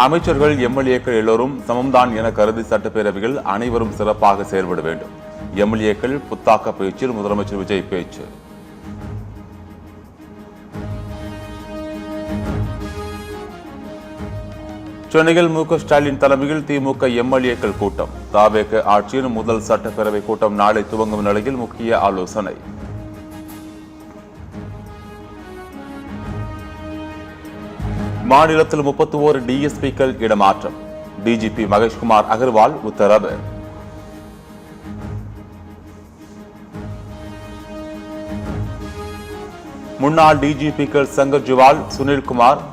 அமைச்சர்கள் எம்எல்ஏக்கள் எல்லோரும் சமம்தான் என கருதி சட்டப்பேரவையில் அனைவரும் சிறப்பாக செயல்பட வேண்டும். எம்எல்ஏக்கள் புத்தாக்க பேச்சில் முதலமைச்சர் விஜய் பேச்சு. சென்னையில் மு க ஸ்டாலின் தலைமையில் திமுக எம்எல்ஏக்கள் கூட்டம். தாவேக ஆட்சியின் முதல் சட்டப்பேரவை கூட்டம் நாளை துவங்கும் நிலையில் முக்கிய ஆலோசனை. மாநிலத்தில் 31 டிஎஸ்பிக்கள் இடமாற்றம். டிஜிபி மகேஷ்குமார் அகர்வால் உத்தரவு. முன்னாள் டிஜிபிக்கள் சங்கர் ஜிவால், சுனில்குமார்,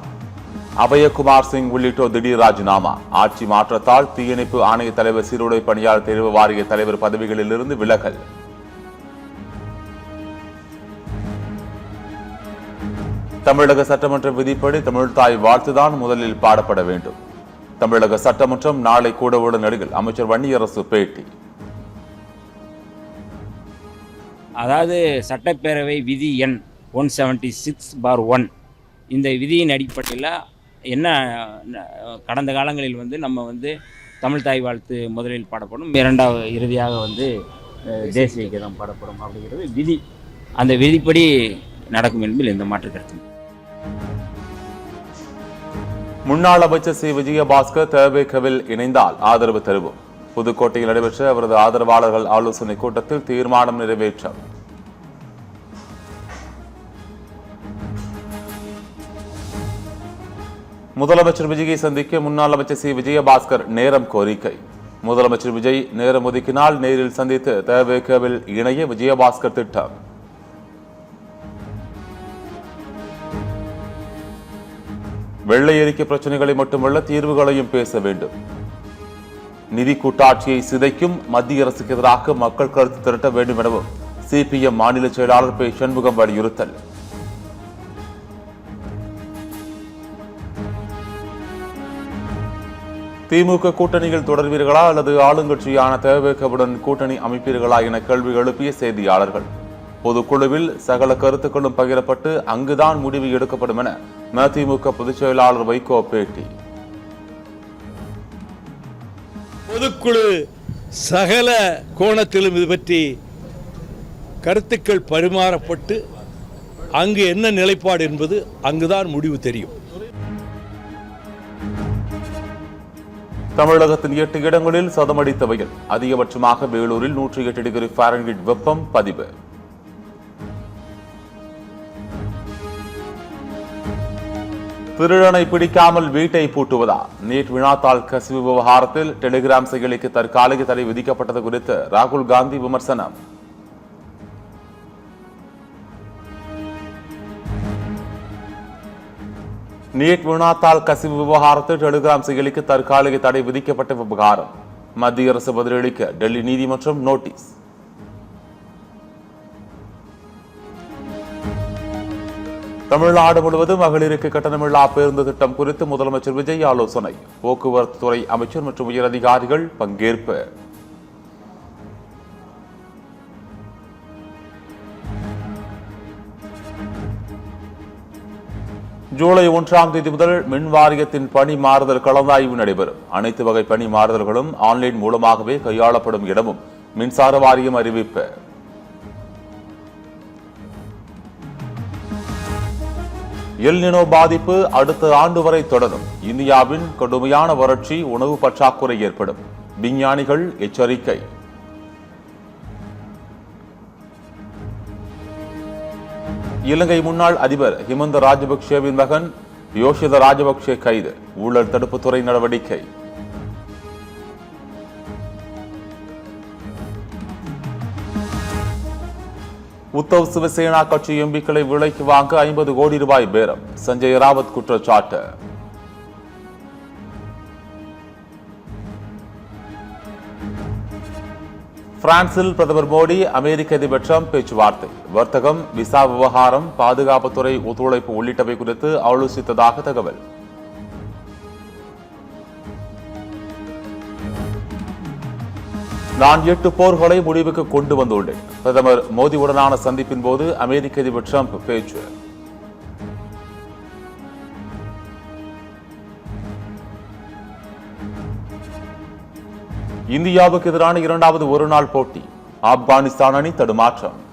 அபயகுமார் சிங் உள்ளிட்டோர் திடீர் ராஜினாமா. ஆட்சி மாற்றத்தால் தீயணைப்பு ஆணைய தலைவர், சீருடை பணியாளர் தேர்வு வாரிய தலைவர் பதவிகளிலிருந்து விலகல். தமிழக சட்டமன்ற விதிப்படி தமிழ்தாய் வாழ்த்துதான் முதலில் பாடப்பட வேண்டும். தமிழக சட்டமன்றம் நாளை கூடவுள்ள நிலையில் அமைச்சர் வன்னியரசு பேட்டி. அதாவது சட்டப்பேரவை விதி எண் 176/1 இந்த விதியின் அடிப்படையில் என்ன கடந்த காலங்களில் நம்ம தமிழ்தாய் வாழ்த்து முதலில் பாடப்படும், இரண்டாவது இறுதியாக தேசிய கீதம் பாடப்படும் அப்படிங்கிறது விதி. அந்த விதிப்படி நடக்கும் என்பதில் எந்த மாற்று கருத்து. முன்னாள் அமைச்சர் சி விஜயபாஸ்கர் தவேகவில் இணைந்தால் ஆதரவு தருவோம். புதுக்கோட்டையில் நடைபெற்ற அவரது ஆதரவாளர்கள் ஆலோசனை கூட்டத்தில் தீர்மானம் நிறைவேற்றம். முதலமைச்சர் விஜயை சந்திக்க முன்னாள் அமைச்சர் சி விஜயபாஸ்கர் நேரம் கோரிக்கை. முதலமைச்சர் விஜய் நேரம் ஒதுக்கினால் நேரில் சந்தித்து தவேகவில் இணைய விஜயபாஸ்கர் திட்டம். வெள்ளை அறிக்கை பிரச்சனைகளை மட்டுமல்ல, தீர்வுகளையும் பேச வேண்டும். நிதி கூட்டாட்சியை சிதைக்கும் மத்திய அரசுக்கு எதிராக மக்கள் கருத்து திரட்ட வேண்டும் எனவும் சிபிஎம் மாநில செயலாளர் பே சண்முகம் வலியுறுத்தல். திமுக கூட்டணியில் தொடர்வீர்களா அல்லது ஆளுங்கட்சியான தவேகவுடன் கூட்டணி அமைப்பீர்களா என கேள்வி எழுப்பிய செய்தியாளர்கள். பொதுக்குழுவில் சகல கருத்துக்களும் பகிரப்பட்டு அங்குதான் முடிவு எடுக்கப்படும் என மதிமுக பொதுச் செயலாளர் வைகோ பேட்டி. பொதுக்குழு சகல கோணத்திலும் இது பற்றி கருத்துக்கள் பரிமாறப்பட்டு அங்கு என்ன நிலைப்பாடு என்பது அங்குதான் முடிவு தெரியும். தமிழகத்தின் 8 இடங்களில் சதமடித்த வெயில். அதிகபட்சமாக வேலூரில் 108 டிகிரி ஃபாரன்ஹீட் வெப்பம் பதிவு. திருடனை பிடிக்காமல் வீட்டை பூட்டுவதா? நீட் வினாத்தாள் கசிவு விவகாரத்தில் டெலிகிராம் செயலிக்கு தற்காலிக தடை விதிக்கப்பட்டது குறித்து ராகுல் காந்தி விமர்சனம். நீட் வினாத்தாள் கசிவு விவகாரத்தில் டெலிகிராம் செயலிக்கு தற்காலிக தடை விதிக்கப்பட்ட விவகாரம். மத்திய அரசு பதிலளிக்க டெல்லி நீதிமன்றம் நோட்டீஸ். தமிழ்நாடு முழுவதும் மகளிருக்கு கட்டணமில்லா பேருந்து திட்டம் குறித்து முதலமைச்சர் விஜய் ஆலோசனை. போக்குவரத்து துறை அமைச்சர் மற்றும் உயரதிகாரிகள் பங்கேற்பு. ஜூலை 1ஆம் தேதி முதல் மின் வாரியத்தின் பணி மாறுதல் கலந்தாய்வு நடைபெறும். அனைத்து வகை பணி மாறுதல்களும் ஆன்லைன் மூலமாகவே கையாளப்படும் எனவும் மின்சார வாரியம் அறிவிப்பு. எல் நினோ பாதிப்பு அடுத்த ஆண்டு வரை தொடரும். இந்தியாவின் கடுமையான வறட்சி, உணவு பற்றாக்குறை ஏற்படும். விஞ்ஞானிகள் எச்சரிக்கை. இலங்கை முன்னாள் அதிபர் ஹிமந்த ராஜபக்சேவின் மகன் யோஷித ராஜபக்சே கைது. ஊழல் தடுப்புத்துறை நடவடிக்கை. உத்தவ் சிவசேனா கட்சி எம்பிக்களை விலைக்கு வாங்க 50 கோடி ரூபாய் பேரம். சஞ்சய் ராவத் குற்றச்சாட்டு. பிரான்சில் பிரதமர் மோடி, அமெரிக்க அதிபர் டிரம்ப் பேச்சுவார்த்தை. வர்த்தகம், விசா விவகாரம், பாதுகாப்புத்துறை ஒத்துழைப்பு உள்ளிட்டவை குறித்து ஆலோசித்ததாக தகவல். நான் 8 போர்களை முடிவுக்கு கொண்டு வந்துள்ளேன். பிரதமர் மோடியுடனான சந்திப்பின் போது அமெரிக்க அதிபர் டிரம்ப் பேச்சு. இந்தியாவுக்கு எதிரான இரண்டாவது ஒருநாள் போட்டி. ஆப்கானிஸ்தான் அணி தடுமாற்றம்.